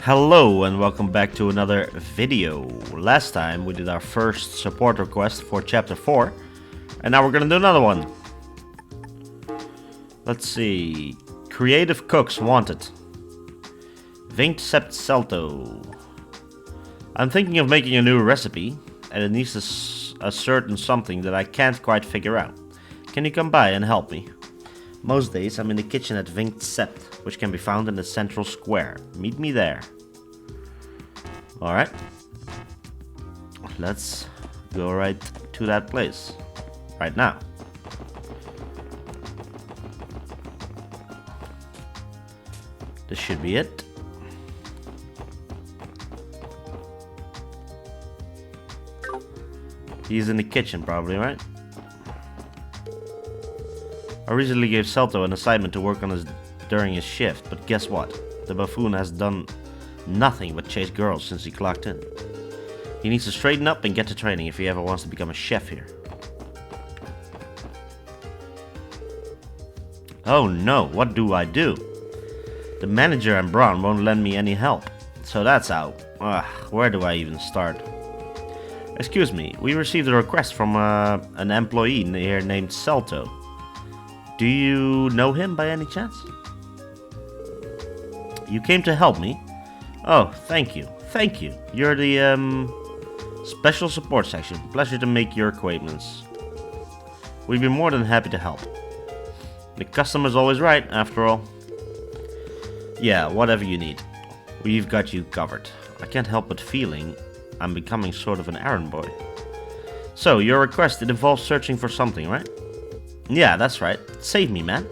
Hello and welcome back to another video. Last time we did our first support request for chapter 4 and now we're gonna do another one. Let's see. Creative cooks wanted. Vinct sept celto. I'm thinking of making a new recipe and it needs a certain something that I can't quite figure out. Can you come by and help me? Most days I'm in the kitchen at Vinct sept, which can be found in the central square. Meet me there. Alright. Let's go right to that place. Right now. This should be it. He's in the kitchen probably, right? I recently gave Celto an assignment to work on during his shift, but guess what? The buffoon has done nothing but chase girls since he clocked in. He needs to straighten up and get to training if he ever wants to become a chef here. Oh no, what do I do? The manager and Braun won't lend me any help, so that's out. Ugh, where do I even start? Excuse me, we received a request from an employee here named Celto. Do you know him by any chance? You came to help me? Oh, thank you. Thank you. You're the special support section. Pleasure to make your acquaintance. We'd be more than happy to help. The customer's always right, after all. Yeah, whatever you need. We've got you covered. I can't help but feeling I'm becoming sort of an errand boy. So, your request, it involves searching for something, right? Yeah, that's right. Save me, man.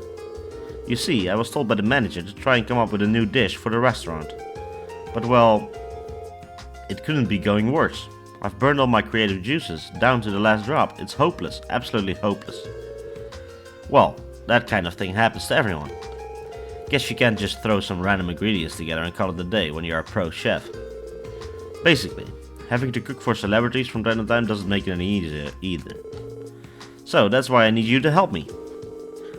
You see, I was told by the manager to try and come up with a new dish for the restaurant. But well, it couldn't be going worse. I've burned all my creative juices, down to the last drop. It's hopeless, absolutely hopeless. Well, that kind of thing happens to everyone. Guess you can't just throw some random ingredients together and call it a day when you're a pro chef. Basically, having to cook for celebrities from time to time doesn't make it any easier either. So that's why I need you to help me.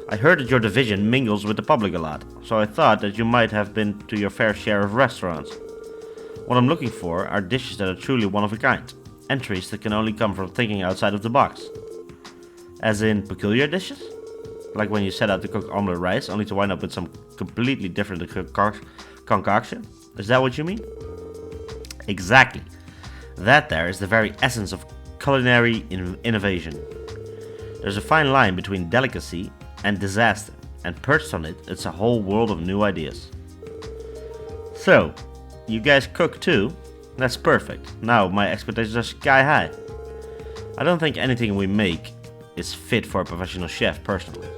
I heard that your division mingles with the public a lot, so I thought that you might have been to your fair share of restaurants. What I'm looking for are dishes that are truly one of a kind. Entries that can only come from thinking outside of the box. As in peculiar dishes? Like when you set out to cook omelette rice only to wind up with some completely different concoction? Is that what you mean? Exactly. That there is the very essence of culinary innovation. There's a fine line between delicacy and disaster, and perched on it, it's a whole world of new ideas. So, you guys cook too? That's perfect. Now my expectations are sky high. I don't think anything we make is fit for a professional chef, personally.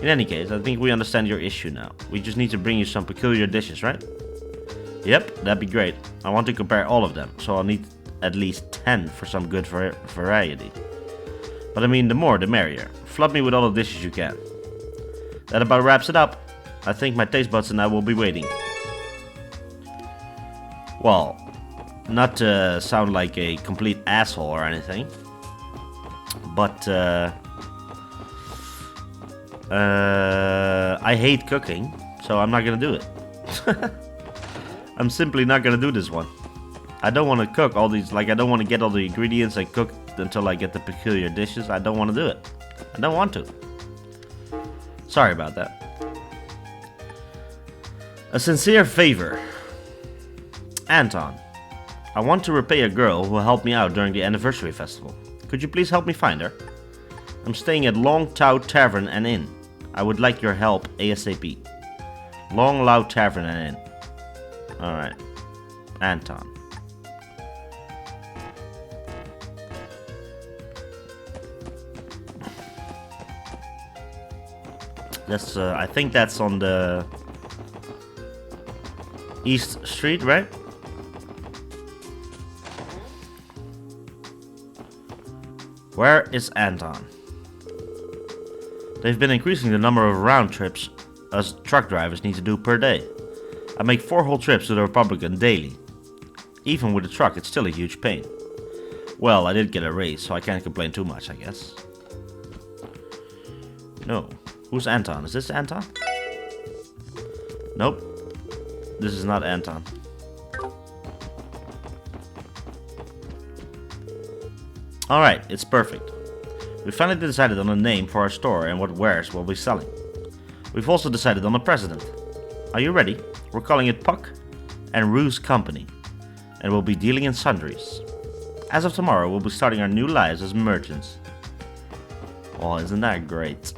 In any case, I think we understand your issue now. We just need to bring you some peculiar dishes, right? Yep, that'd be great. I want to compare all of them, so I'll need at least 10 for some good variety. But I mean, the more the merrier. Flood me with all the dishes you can. That about wraps it up. I think my taste buds and I will be waiting. Well, not to sound like a complete asshole or anything, but I hate cooking, so I'm not gonna do it. I'm simply not gonna do this one. I don't want to cook all these, I don't want to get all the ingredients and cook until I get the peculiar dishes. I don't want to do it. I don't want to. Sorry about that. A sincere favor. Anton, I want to repay a girl who helped me out during the anniversary festival. Could you please help me find her? I'm staying at Long Tao Tavern and Inn. I would like your help ASAP. Long Lao Tavern and Inn. Alright. Anton. That's, I think that's on the East Street, right? Where is Anton? They've been increasing the number of round trips us truck drivers need to do per day. I make 4 whole trips to the Republican daily. Even with a truck, it's still a huge pain. Well, I did get a raise, so I can't complain too much, I guess. No. Who's Anton? Is this Anton? Nope. This is not Anton. Alright, it's perfect. We finally decided on a name for our store and what wares we'll be selling. We've also decided on a president. Are you ready? We're calling it Puck and Ruse Company, and we'll be dealing in sundries. As of tomorrow, we'll be starting our new lives as merchants. Oh, isn't that great?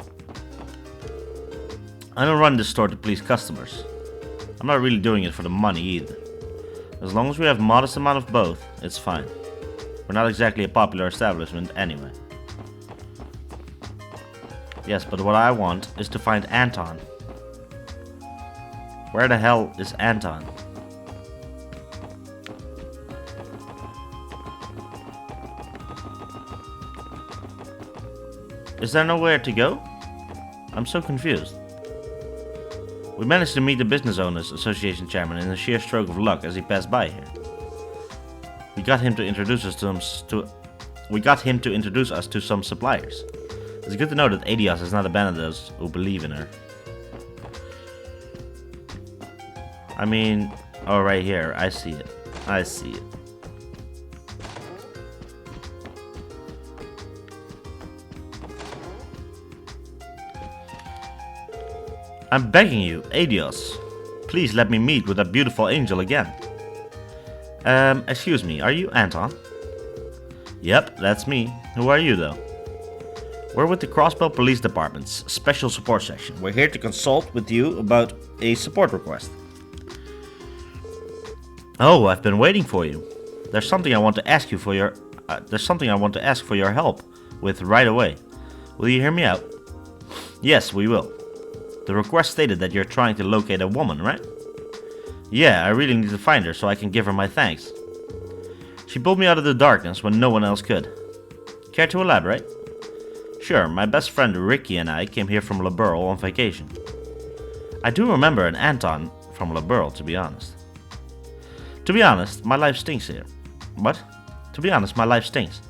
I don't run this store to please customers. I'm not really doing it for the money either. As long as we have a modest amount of both, it's fine. We're not exactly a popular establishment anyway. Yes, but what I want is to find Anton. Where the hell is Anton? Is there nowhere to go? I'm so confused. We managed to meet the Business Owners Association chairman in a sheer stroke of luck as he passed by here. We got him to introduce us to some suppliers. It's good to know that Adios has not abandoned those who believe in her. I mean, oh, right here, I see it. I see it. I'm begging you, Adios. Please let me meet with that beautiful angel again. Excuse me, are you Anton? Yep, that's me. Who are you, though? We're with the Crossbow Police Department's Special Support Section. We're here to consult with you about a support request. Oh, I've been waiting for you. There's something I want to ask you for your... ask for your help with right away. Will you hear me out? Yes, we will. The request stated that you're trying to locate a woman, right? Yeah, I really need to find her so I can give her my thanks. She pulled me out of the darkness when no one else could. Care to elaborate? Sure, my best friend Ricky and I came here from Laburl on vacation. I do remember an Anton from Laburl, to be honest. To be honest, my life stinks here. What? To be honest, my life stinks.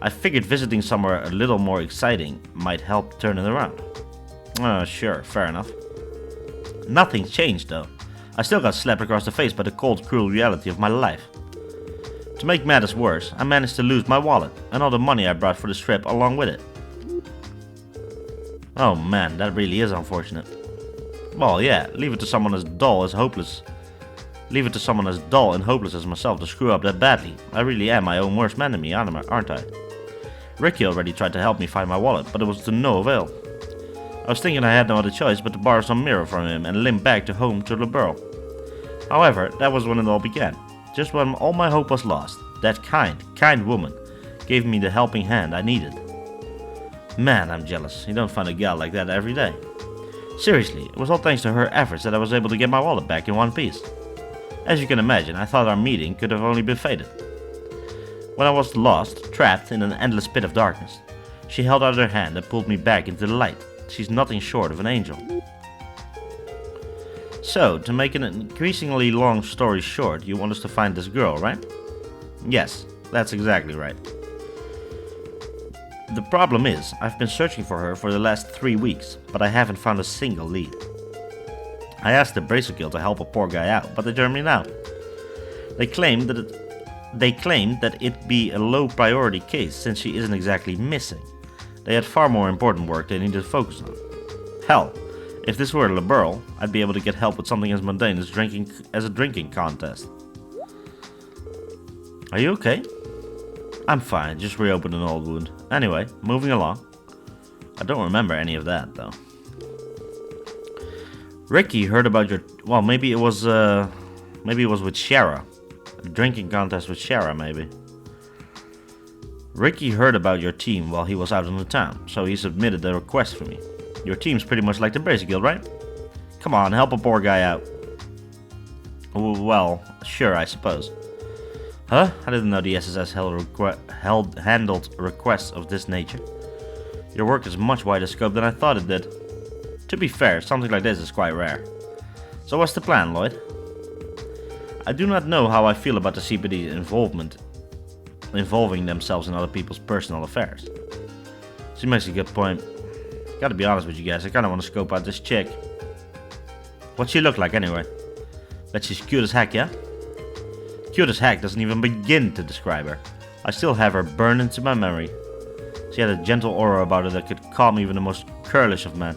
I figured visiting somewhere a little more exciting might help turn it around. Sure, fair enough. Nothing's changed though. I still got slapped across the face by the cold, cruel reality of my life. To make matters worse, I managed to lose my wallet and all the money I brought for this trip along with it. Oh man, that really is unfortunate. Well, yeah, leave it to someone as dull and hopeless as myself to screw up that badly. I really am my own worst enemy, aren't I? Ricky already tried to help me find my wallet, but it was to no avail. I was thinking I had no other choice but to borrow some mirror from him and limp back to home to Laburl. However, that was when it all began. Just when all my hope was lost, that kind woman gave me the helping hand I needed. Man, I'm jealous. You don't find a gal like that every day. Seriously, it was all thanks to her efforts that I was able to get my wallet back in one piece. As you can imagine, I thought our meeting could have only been fated. When I was lost, trapped in an endless pit of darkness, she held out her hand and pulled me back into the light. She's nothing short of an angel. So, to make an increasingly long story short, you want us to find this girl, right? Yes, that's exactly right. The problem is, I've been searching for her for the last 3 weeks, but I haven't found a single lead. I asked the Bracer Guild to help a poor guy out, but they turned me down. They claimed that it be a low priority case since she isn't exactly missing. They had far more important work they needed to focus on. Hell, if this were Laburl, I'd be able to get help with something as mundane as a drinking contest. Are you okay? I'm fine, just reopened an old wound. Anyway, moving along. I don't remember any of that though. Ricky heard about your... well, maybe it was with Shara. A drinking contest with Shara, maybe. Ricky heard about your team while he was out in the town, so he submitted a request for me. Your team's pretty much like the Bracer Guild, right? Come on, help a poor guy out. Well, sure, I suppose. Huh? I didn't know the SSS handled requests of this nature. Your work is much wider scope than I thought it did. To be fair, something like this is quite rare. So what's the plan, Lloyd? I do not know how I feel about the CPD's involving themselves in other people's personal affairs. She makes a good point. Gotta be honest with you guys, I kinda wanna scope out this chick. What's she look like anyway? Bet she's cute as heck, yeah? Cute as heck doesn't even begin to describe her. I still have her burned into my memory. She had a gentle aura about her that could calm even the most churlish of men.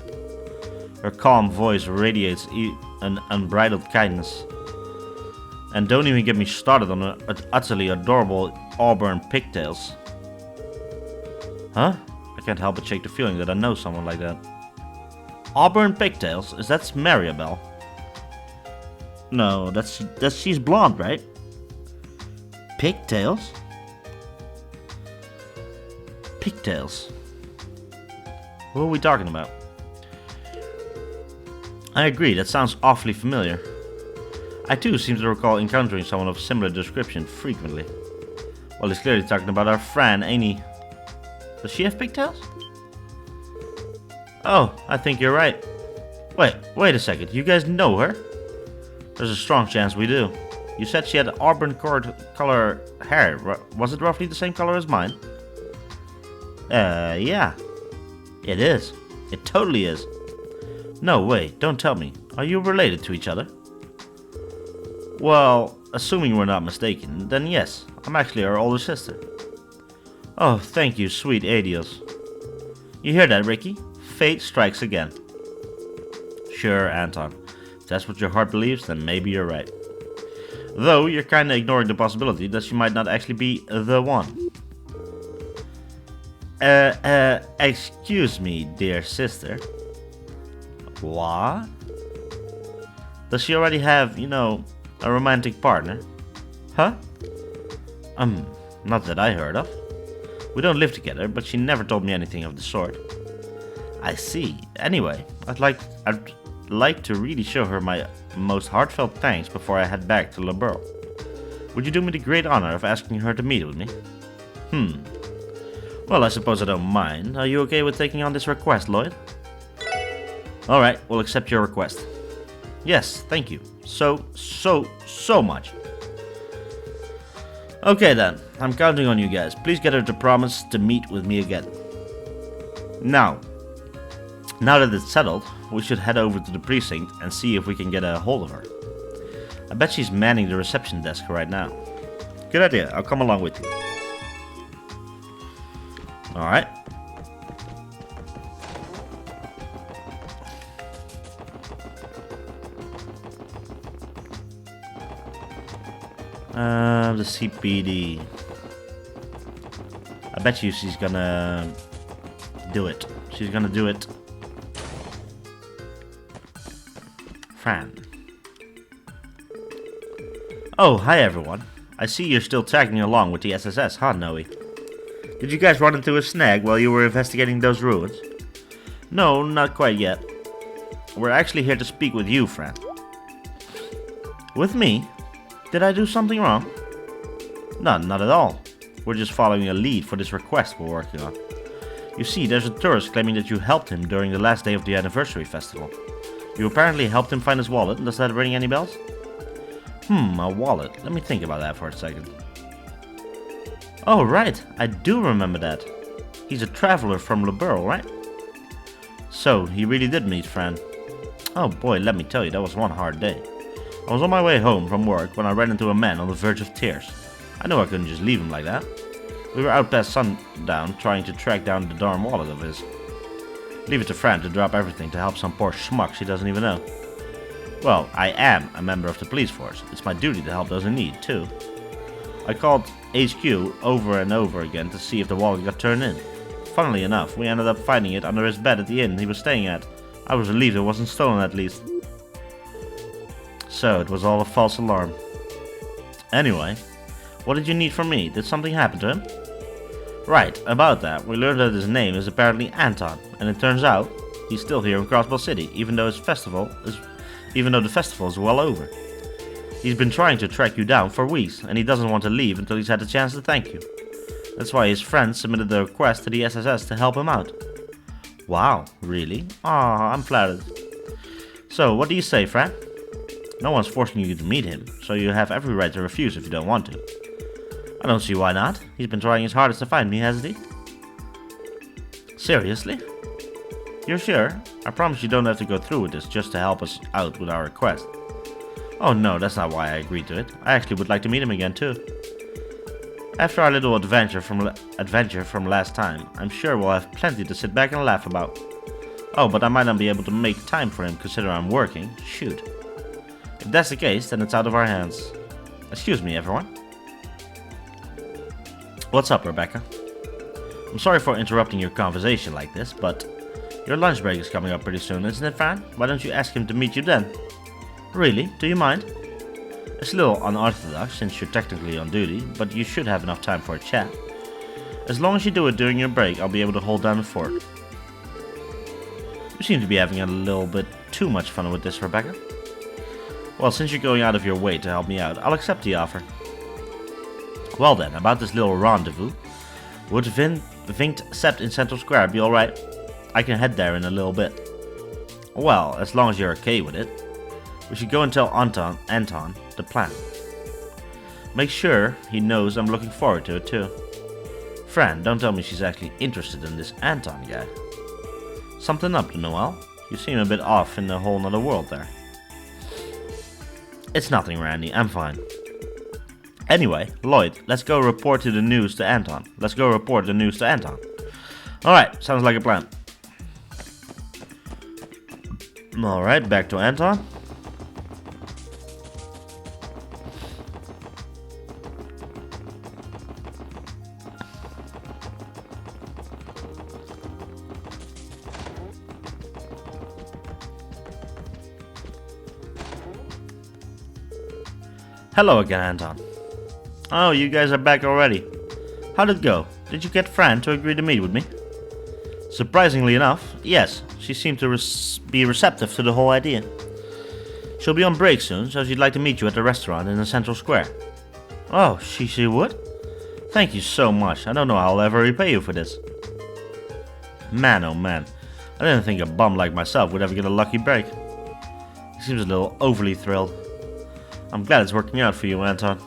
Her calm voice radiates an unbridled kindness. And don't even get me started on her utterly adorable auburn pigtails. Huh? I can't help but shake the feeling that I know someone like that. Auburn pigtails? Is that Maribel? No, she's blonde, right? Pigtails? Pigtails. What are we talking about? I agree, that sounds awfully familiar. I too seem to recall encountering someone of similar description frequently. Well, he's clearly talking about our Fran, ain't he? Does she have pigtails? Oh, I think you're right. Wait a second, you guys know her? There's a strong chance we do. You said she had auburn color hair. Was it roughly the same color as mine? Yeah. It is. It totally is. No, wait, don't tell me. Are you related to each other? Well, assuming we're not mistaken, then yes, I'm actually her older sister. Oh, thank you, sweet Adios. You hear that, Ricky? Fate strikes again. Sure, Anton. If that's what your heart believes, then maybe you're right. Though, you're kinda ignoring the possibility that she might not actually be the one. Excuse me, dear sister. What? Does she already have, a romantic partner? Huh? Not that I heard of. We don't live together, but she never told me anything of the sort. I see. Anyway, I'd like to really show her my most heartfelt thanks before I head back to La Burle. Would you do me the great honor of asking her to meet with me? Well, I suppose I don't mind. Are you okay with taking on this request, Lloyd? Alright, we'll accept your request. Yes, thank you. So much. Okay then, I'm counting on you guys. Please get her to promise to meet with me again. Now that it's settled, we should head over to the precinct and see if we can get a hold of her. I bet she's manning the reception desk right now. Good idea, I'll come along with you. Alright. The CPD. I bet you she's gonna do it. She's gonna do it. Fran. Oh, hi everyone. I see you're still tagging along with the SSS, huh, Noe? Did you guys run into a snag while you were investigating those ruins? No, not quite yet. We're actually here to speak with you, Fran. With me? Did I do something wrong? No, not at all. We're just following a lead for this request we're working on. You see, there's a tourist claiming that you helped him during the last day of the anniversary festival. You apparently helped him find his wallet. Does that ring any bells? A wallet. Let me think about that for a second. Oh, right. I do remember that. He's a traveler from La Burle, right? So, he really did meet Fran. Oh boy, let me tell you, that was one hard day. I was on my way home from work when I ran into a man on the verge of tears. I knew I couldn't just leave him like that. We were out past sundown trying to track down the darn wallet of his. Leave it to Fran to drop everything to help some poor schmuck she doesn't even know. Well, I am a member of the police force. It's my duty to help those in need, too. I called HQ over and over again to see if the wallet got turned in. Funnily enough, we ended up finding it under his bed at the inn he was staying at. I was relieved it wasn't stolen at least. So, it was all a false alarm. Anyway, what did you need from me? Did something happen to him? Right, about that, we learned that his name is apparently Anton, and it turns out he's still here in Crossbow City, even though the festival is well over. He's been trying to track you down for weeks, and he doesn't want to leave until he's had a chance to thank you. That's why his friends submitted the request to the SSS to help him out. Wow, really? Aw, I'm flattered. So, what do you say, Fran? No one's forcing you to meet him, so you have every right to refuse if you don't want to. I don't see why not. He's been trying his hardest to find me, hasn't he? Seriously? You're sure? I promise you don't have to go through with this just to help us out with our request. Oh no, that's not why I agreed to it. I actually would like to meet him again too. After our little adventure from last time, I'm sure we'll have plenty to sit back and laugh about. Oh, but I might not be able to make time for him considering I'm working. Shoot. If that's the case, then it's out of our hands. Excuse me, everyone. What's up, Rebecca? I'm sorry for interrupting your conversation like this, but your lunch break is coming up pretty soon, isn't it, Fran? Why don't you ask him to meet you then? Really? Do you mind? It's a little unorthodox since you're technically on duty, but you should have enough time for a chat. As long as you do it during your break, I'll be able to hold down the fort. You seem to be having a little bit too much fun with this, Rebecca. Well, since you're going out of your way to help me out, I'll accept the offer. Well then, about this little rendezvous. Would Vinct Sept in Central Square be alright? I can head there in a little bit. Well, as long as you're okay with it. We should go and tell Anton the plan. Make sure he knows I'm looking forward to it too. Fran, don't tell me she's actually interested in this Anton guy. Something up, Noel? You seem a bit off in a whole nother world there. It's nothing, Randy. I'm fine. Anyway, Lloyd, let's go report the news to Anton. Alright, sounds like a plan. Alright, back to Anton. Hello again, Anton. Oh, you guys are back already. How'd it go? Did you get Fran to agree to meet with me? Surprisingly enough, yes. She seemed to be receptive to the whole idea. She'll be on break soon, so she'd like to meet you at the restaurant in the Central Square. Oh, she would? Thank you so much. I don't know how I'll ever repay you for this. Man, oh man. I didn't think a bum like myself would ever get a lucky break. He seems a little overly thrilled. I'm glad it's working out for you, Anton.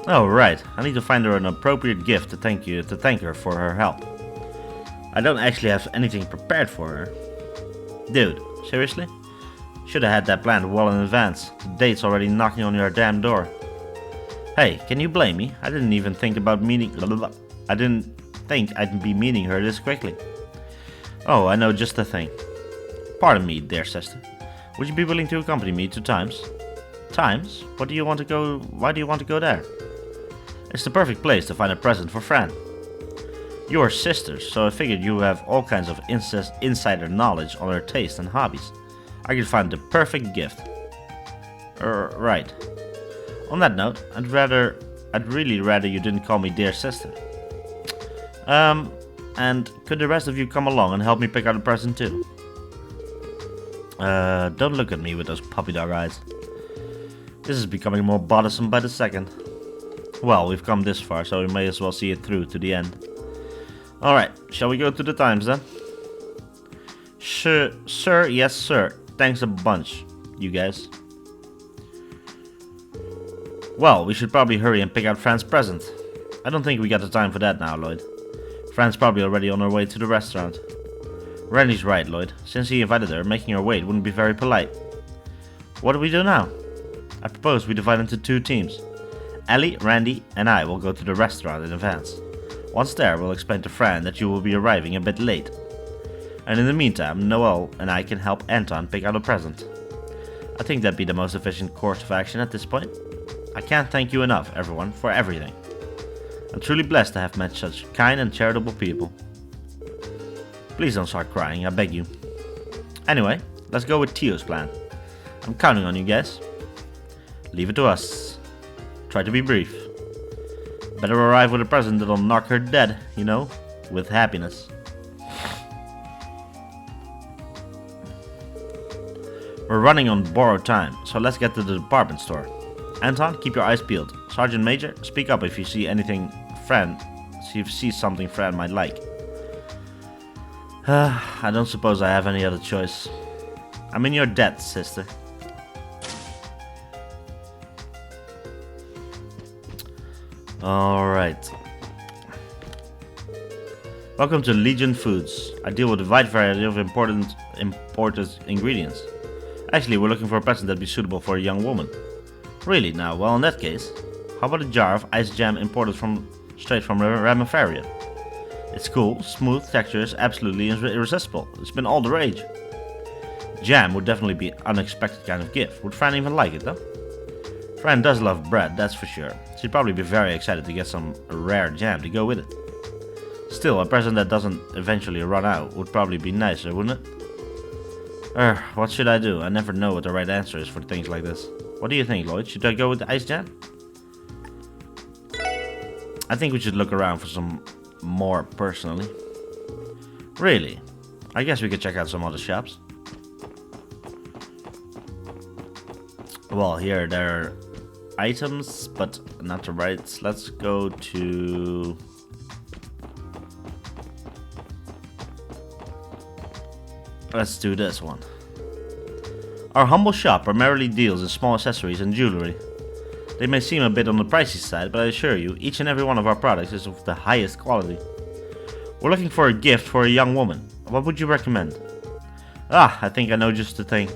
Oh, right. I need to find her an appropriate gift to thank her for her help. I don't actually have anything prepared for her. Dude, seriously? Should have had that planned well in advance. The date's already knocking on your damn door. Hey, can you blame me? I didn't think I'd be meeting her this quickly. Oh, I know just the thing. Pardon me, dear sister. Would you be willing to accompany me to Times? Times? Why do you want to go there? It's the perfect place to find a present for Fran. You are sisters, so I figured you have all kinds of insider knowledge on her taste and hobbies. I could find the perfect gift. Right. On that note, I'd really rather you didn't call me dear sister. And could the rest of you come along and help me pick out a present too? Don't look at me with those puppy dog eyes. This is becoming more bothersome by the second. Well, we've come this far, so we may as well see it through to the end. Alright, shall we go to the Times then? Sir, yes sir. Thanks a bunch, you guys. Well, we should probably hurry and pick out Fran's present. I don't think we got the time for that now, Lloyd. Fran's probably already on her way to the restaurant. Randy's right, Lloyd. Since he invited her, making her wait wouldn't be very polite. What do we do now? I propose we divide into two teams. Ellie, Randy, and I will go to the restaurant in advance. Once there, we'll explain to Fran that you will be arriving a bit late. And in the meantime, Noel and I can help Anton pick out a present. I think that'd be the most efficient course of action at this point. I can't thank you enough, everyone, for everything. I'm truly blessed to have met such kind and charitable people. Please don't start crying, I beg you. Anyway, let's go with Theo's plan. I'm counting on you guys. Leave it to us. Try to be brief. Better arrive with a present that'll knock her dead, you know, with happiness. We're running on borrowed time, so let's get to the department store. Anton, keep your eyes peeled. Sergeant Major, speak up if you see something Fran might like. I don't suppose I have any other choice. I'm in your debt, sister. Alright. Welcome to Legion Foods. I deal with a wide variety of imported ingredients. Actually, we're looking for a present that'd be suitable for a young woman. Really now? Well, in that case, How about a jar of ice jam imported straight from Ramifaria? It's cool, smooth, texture is absolutely irresistible. It's been all the rage. Jam would definitely be an unexpected kind of gift. Would Fran even like it though? Fran does love bread, that's for sure. She'd probably be very excited to get some rare jam to go with it. Still, a present that doesn't eventually run out would probably be nicer, wouldn't it? What should I do? I never know what the right answer is for things like this. What do you think, Lloyd? Should I go with the ice jam? I think we should look around for some more personally. Really? I guess we could check out some other shops. Well, here there are items, but not the right. Let's go to... Let's do this one. Our humble shop primarily deals in small accessories and jewelry. They may seem a bit on the pricey side, but I assure you, each and every one of our products is of the highest quality. We're looking for a gift for a young woman. What would you recommend? Ah, I think I know just the thing.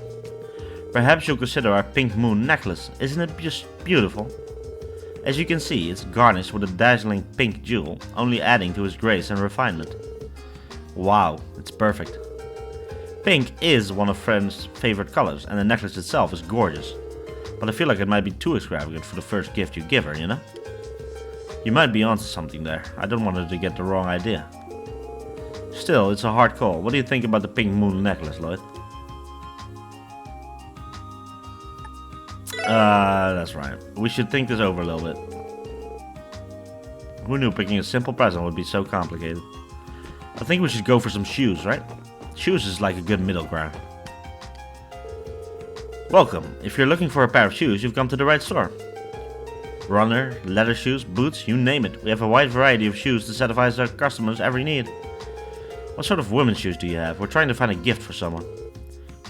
Perhaps you'll consider our pink moon necklace. Isn't it just beautiful? As you can see, it's garnished with a dazzling pink jewel, only adding to its grace and refinement. Wow, it's perfect. Pink is one of Fran's favorite colors, and the necklace itself is gorgeous. But I feel like it might be too extravagant for the first gift you give her, you know? You might be onto something there. I don't want her to get the wrong idea. Still, it's a hard call. What do you think about the pink moon necklace, Lloyd? That's right. We should think this over a little bit. Who knew picking a simple present would be so complicated? I think we should go for some shoes, right? Shoes is like a good middle ground. Welcome. If you're looking for a pair of shoes, you've come to the right store. Runner, leather shoes, boots, you name it. We have a wide variety of shoes to satisfy our customers' every need. What sort of women's shoes do you have? We're trying to find a gift for someone.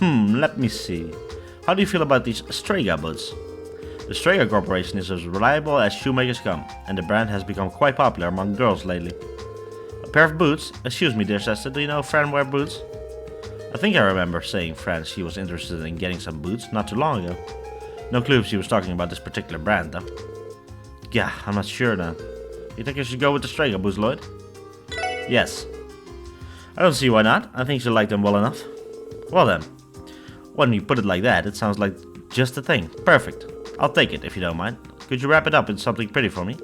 Let me see. How do you feel about these Strega boots? The Strega Corporation is as reliable as shoemakers come, and the brand has become quite popular among girls lately. A pair of boots? Excuse me, dear sister, do you know Fran wear boots? I think I remember saying Fran she was interested in getting some boots not too long ago. No clue if she was talking about this particular brand though. Yeah, I'm not sure then. You think I should go with the Strega boots, Lloyd? Yes. I don't see why not. I think she'll like them well enough. Well then. When you put it like that, it sounds like just the thing. Perfect. I'll take it if you don't mind. Could you wrap it up in something pretty for me?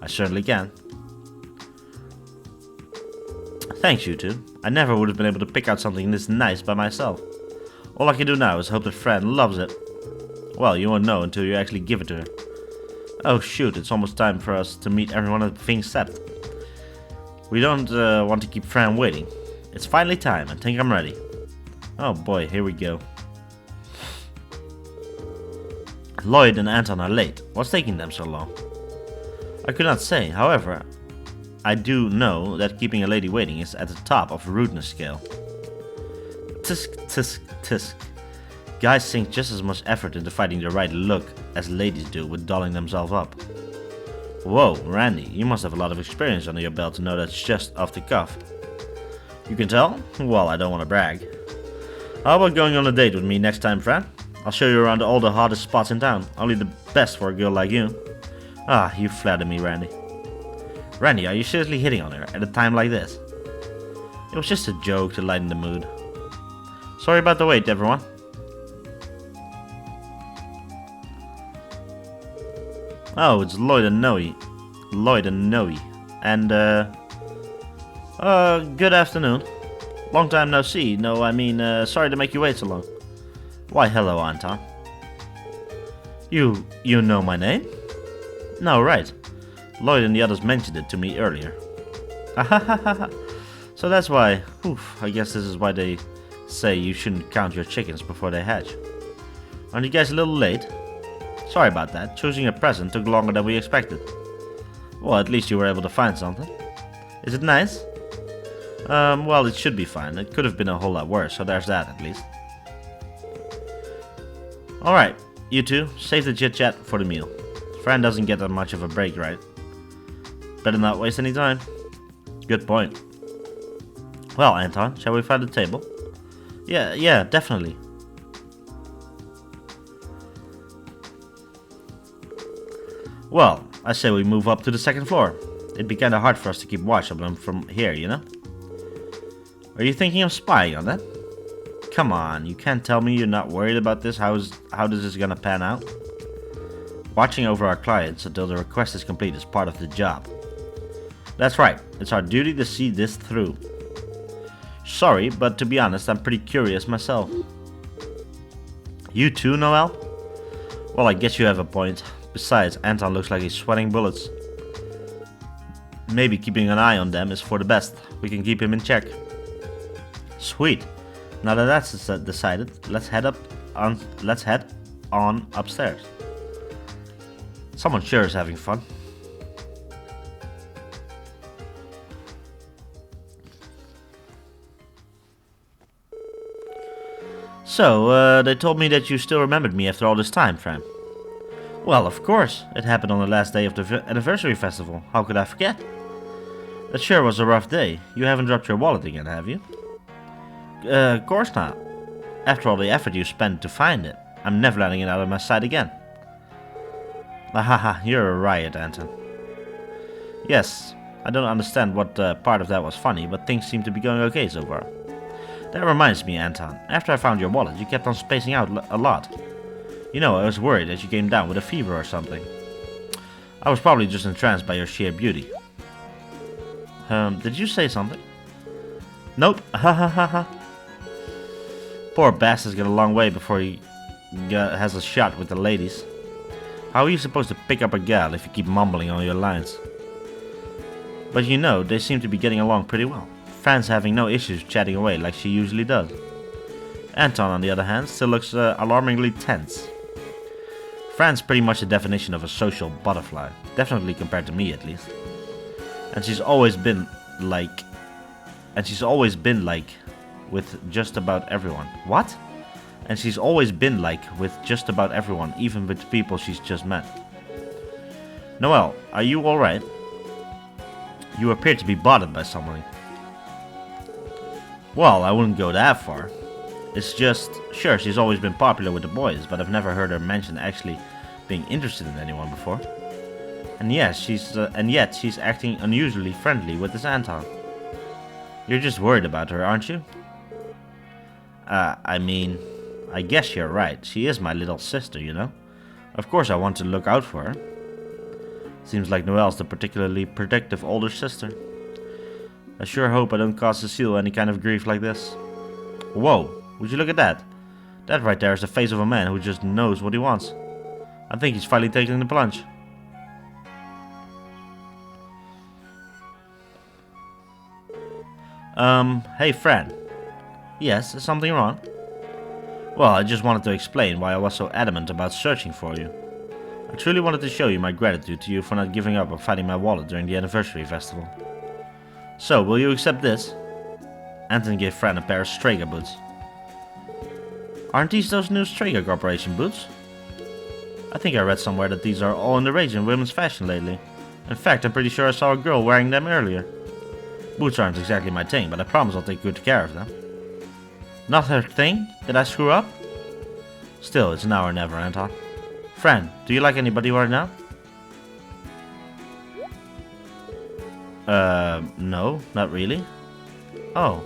I certainly can. Thanks, you two. I never would have been able to pick out something this nice by myself. All I can do now is hope that Fran loves it. Well, you won't know until you actually give it to her. Oh shoot, it's almost time for us to meet everyone at Things Sept. We don't want to keep Fran waiting. It's finally time. I think I'm ready. Oh boy, here we go. Lloyd and Anton are late. What's taking them so long? I could not say. However, I do know that keeping a lady waiting is at the top of the rudeness scale. Tisk, tisk, tisk. Guys sink just as much effort into finding the right look as ladies do with dolling themselves up. Whoa, Randy, you must have a lot of experience under your belt to know that's just off the cuff. You can tell? Well, I don't want to brag. How about going on a date with me next time, Fran? I'll show you around all the hottest spots in town. Only the best for a girl like you. Ah, you flatter me, Randy. Randy, are you seriously hitting on her at a time like this? It was just a joke to lighten the mood. Sorry about the wait, everyone. Oh, it's Lloyd and Noe. Lloyd and Noe. And, good afternoon. Long time no see. No, I mean, sorry to make you wait so long. Why, hello, Anton. You know my name? No, right. Lloyd and the others mentioned it to me earlier. So that's why, I guess this is why they say you shouldn't count your chickens before they hatch. Aren't you guys a little late? Sorry about that. Choosing a present took longer than we expected. Well, at least you were able to find something. Is it nice? Well, it should be fine. It could have been a whole lot worse, so there's that at least. Alright, you two, save the chit-chat for the meal. Fran doesn't get that much of a break, right? Better not waste any time. Good point. Well, Anton, shall we find a table? Yeah, definitely. Well, I say we move up to the second floor. It'd be kinda hard for us to keep watch of them from here, you know? Are you thinking of spying on that? Come on, you can't tell me you're not worried about this. How this is gonna pan out? Watching over our clients until the request is complete is part of the job. That's right, it's our duty to see this through. Sorry, but to be honest, I'm pretty curious myself. You too, Noel? Well, I guess you have a point. Besides, Anton looks like he's sweating bullets. Maybe keeping an eye on them is for the best. We can keep him in check. Sweet. Now that that's decided, let's head on upstairs. Someone sure is having fun. So, they told me that you still remembered me after all this time, Fran. Well, of course. It happened on the last day of the anniversary festival. How could I forget? That sure was a rough day. You haven't dropped your wallet again, have you? Of course not. After all the effort you spent to find it, I'm never letting it out of my sight again. Ahaha, you're a riot, Anton. Yes, I don't understand what part of that was funny, but things seem to be going okay so far. That reminds me, Anton, after I found your wallet, you kept on spacing out a lot. You know, I was worried that you came down with a fever or something. I was probably just entranced by your sheer beauty. Did you say something? Nope, ha ha ha ha. Poor bastard's got a long way before he has a shot with the ladies. How are you supposed to pick up a gal if you keep mumbling on your lines? But you know, they seem to be getting along pretty well. Fran's having no issues chatting away like she usually does. Anton, on the other hand, still looks alarmingly tense. Fran's pretty much the definition of a social butterfly, definitely compared to me at least. And she's always been like with just about everyone. What? And she's always been like with just about everyone, even with people she's just met. Noel, are you alright? You appear to be bothered by something. Well, I wouldn't go that far. It's just, sure, she's always been popular with the boys, but I've never heard her mention actually being interested in anyone before. And yet she's acting unusually friendly with this Anton. You're just worried about her, aren't you? I mean, I guess you're right. She is my little sister, you know. Of course I want to look out for her. Seems like Noelle's the particularly protective older sister. I sure hope I don't cause Cecile any kind of grief like this. Whoa, would you look at that? That right there is the face of a man who just knows what he wants. I think he's finally taking the plunge. Hey Fran. Yes, is something wrong? Well, I just wanted to explain why I was so adamant about searching for you. I truly wanted to show you my gratitude to you for not giving up on finding my wallet during the anniversary festival. So, will you accept this? Anton gave Fran a pair of Strega boots. Aren't these those new Strega Corporation boots? I think I read somewhere that these are all in the rage in women's fashion lately. In fact, I'm pretty sure I saw a girl wearing them earlier. Boots aren't exactly my thing, but I promise I'll take good care of them. Not her thing? Did I screw up? Still, it's now or never, Anton. Fran, do you like anybody right now? No, not really. Oh,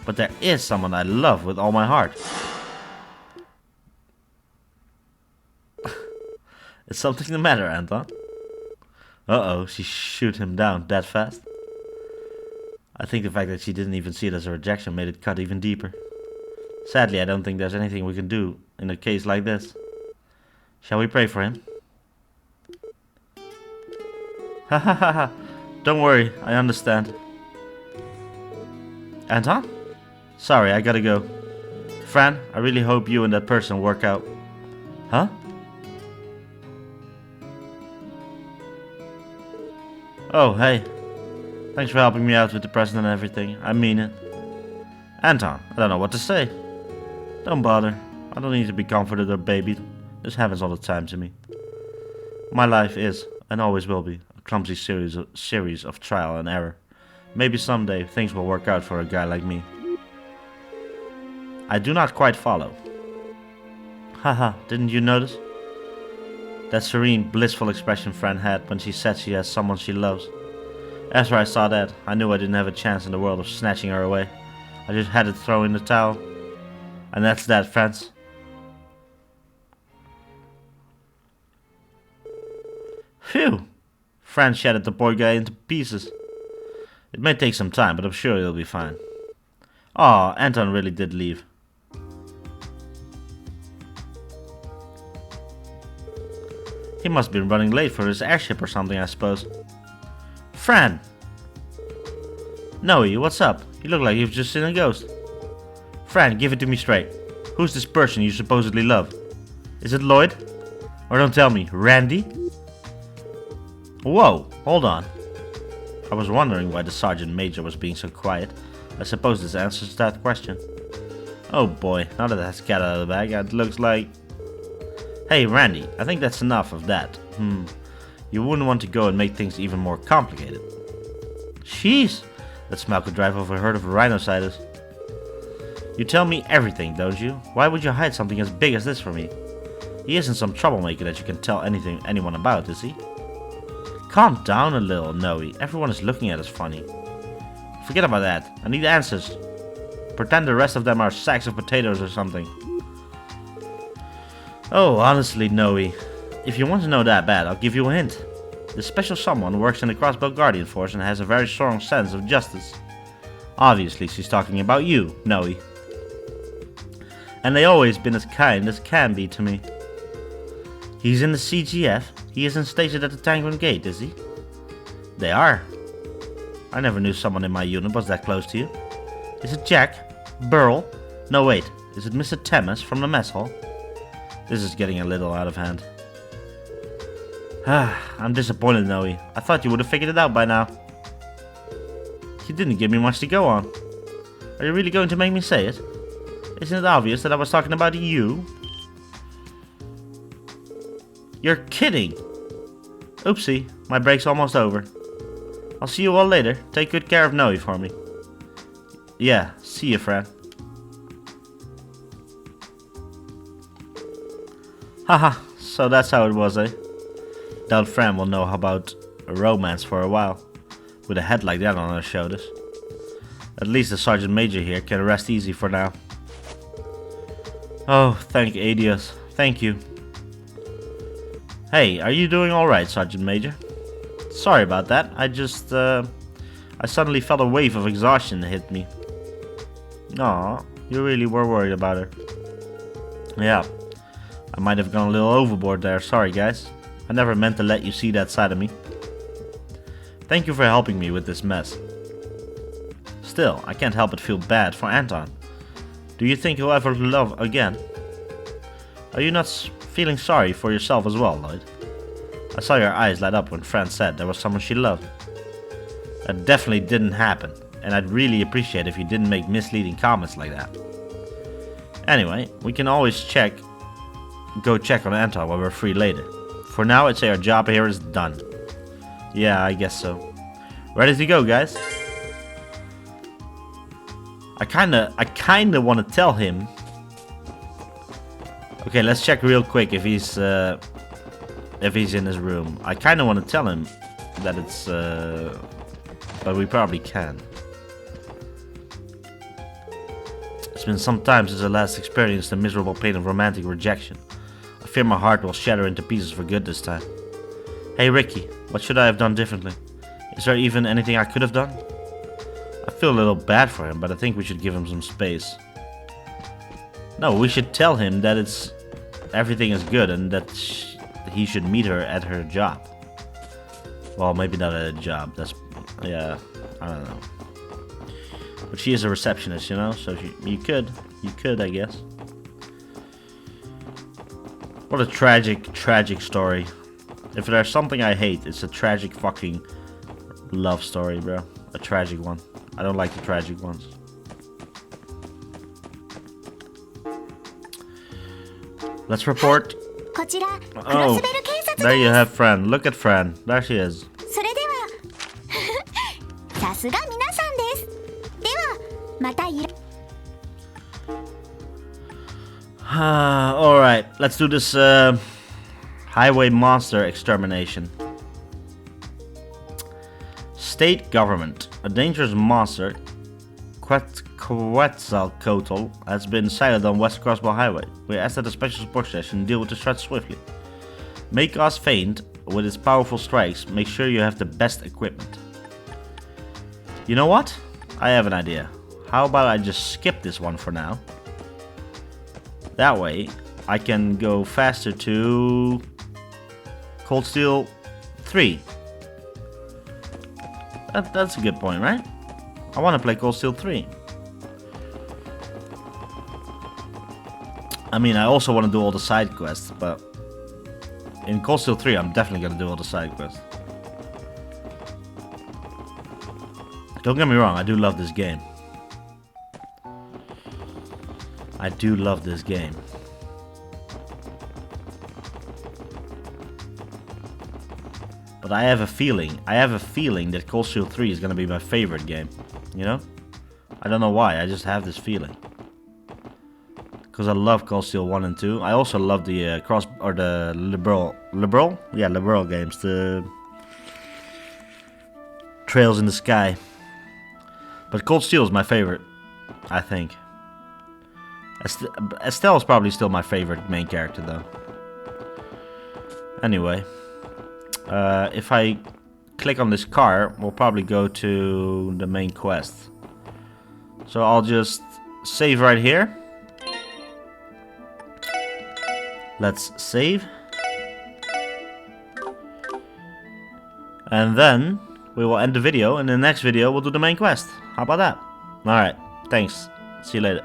but there is someone I love with all my heart. Is something the matter, Anton? Uh-oh, she shoot him down that fast. I think the fact that she didn't even see it as a rejection made it cut even deeper. Sadly, I don't think there's anything we can do in a case like this. Shall we pray for him? Ha ha ha ha. Don't worry, I understand. Anton? Sorry, I gotta go. Fran, I really hope you and that person work out. Huh? Oh, hey. Thanks for helping me out with the present and everything. I mean it. Anton, I don't know what to say. Don't bother. I don't need to be comforted or babied. This happens all the time to me. My life is, and always will be, a clumsy series of trial and error. Maybe someday things will work out for a guy like me. I do not quite follow. Haha, didn't you notice? That serene, blissful expression Fran had when she said she has someone she loves. After I saw that, I knew I didn't have a chance in the world of snatching her away. I just had to throw in the towel. And that's that, friends. Phew! Fran shattered the poor guy into pieces. It may take some time, but I'm sure he'll be fine. Aw, Anton really did leave. He must have been running late for his airship or something, I suppose. Fran! Noe, what's up? You look like you've just seen a ghost. Fran, give it to me straight. Who's this person you supposedly love? Is it Lloyd? Or don't tell me, Randy? Whoa, hold on. I was wondering why the Sergeant Major was being so quiet. I suppose this answers that question. Oh boy, now that that's cat out of the bag, it looks like... Hey Randy, I think that's enough of that. You wouldn't want to go and make things even more complicated. Jeez, that smell could drive off a herd of rhinoceros. You tell me everything, don't you? Why would you hide something as big as this from me? He isn't some troublemaker that you can tell anyone about, is he? Calm down a little, Noe. Everyone is looking at us funny. Forget about that. I need answers. Pretend the rest of them are sacks of potatoes or something. Oh, honestly, Noe. If you want to know that bad, I'll give you a hint. The special someone works in the Crossbow Guardian Force and has a very strong sense of justice. Obviously, she's talking about you, Noe. And they've always been as kind as can be to me. He's in the CGF. He isn't stationed at the Tangram Gate, is he? They are. I never knew someone in my unit was that close to you. Is it Jack? Burl? No, wait. Is it Mr. Temes from the mess hall? This is getting a little out of hand. I'm disappointed, Noe. I thought you would have figured it out by now. You didn't give me much to go on. Are you really going to make me say it? Isn't it obvious that I was talking about you? You're kidding! Oopsie, my break's almost over. I'll see you all later. Take good care of Noe for me. Yeah, see you, Fran. Haha, so that's how it was, eh? Doubt Fran will know about a romance for a while. With a head like that on her shoulders. At least the Sergeant Major here can rest easy for now. Oh, thank Adios. Thank you. Hey, are you doing alright, Sergeant Major? Sorry about that. I suddenly felt a wave of exhaustion hit me. Aw, you really were worried about her. Yeah, I might have gone a little overboard there. Sorry, guys. I never meant to let you see that side of me. Thank you for helping me with this mess. Still, I can't help but feel bad for Anton. Do you think he'll ever love again? Are you not feeling sorry for yourself as well, Lloyd? I saw your eyes light up when Fran said there was someone she loved. That definitely didn't happen, and I'd really appreciate if you didn't make misleading comments like that. Anyway, we can always go check on Anton when we're free later. For now, I'd say our job here is done. Yeah, I guess so. Ready to go, guys? I kinda want to tell him. Okay, let's check real quick if he's in his room. I kinda want to tell him that it's, but we probably can. It's been some time since I last experienced the miserable pain of romantic rejection. I fear my heart will shatter into pieces for good this time. Hey Ricky, what should I have done differently? Is there even anything I could have done? I feel a little bad for him, but I think we should give him some space. No, we should tell him that everything is good and that he should meet her at her job. Well, maybe not at a job. Yeah, I don't know. But she is a receptionist, you know, so you could, I guess. What a tragic story. If there's something I hate, it's a tragic fucking love story, bro. A tragic one. I don't like the tragic ones. Let's report. Oh, there you have Fran. Look at Fran. There she is. Alright, let's do this. How Highway monster extermination. State government. A dangerous monster, Quetzalcoatl, has been sighted on West Crossbow Highway. We ask that the special support station deal with the threat swiftly. May cause faint with its powerful strikes. Make sure you have the best equipment. You know what? I have an idea. How about I just skip this one for now? That way, I can go faster to Cold Steel 3. That's a good point, right? I want to play Cold Steel 3. I mean, I also want to do all the side quests, but in Cold Steel 3, I'm definitely going to do all the side quests. Don't get me wrong, I do love this game. I do love this game. But I have a feeling that Cold Steel 3 is going to be my favorite game. You know? I don't know why, I just have this feeling. Because I love Cold Steel 1 and 2. I also love the the Liberal? Yeah, Liberal games. The Trails in the Sky. But Cold Steel is my favorite, I think. Estelle is probably still my favorite main character, though. Anyway, if I click on this car, we'll probably go to the main quest. So I'll just save right here. Let's save. And then we will end the video, and in the next video we'll do the main quest. How about that? Alright, thanks. See you later.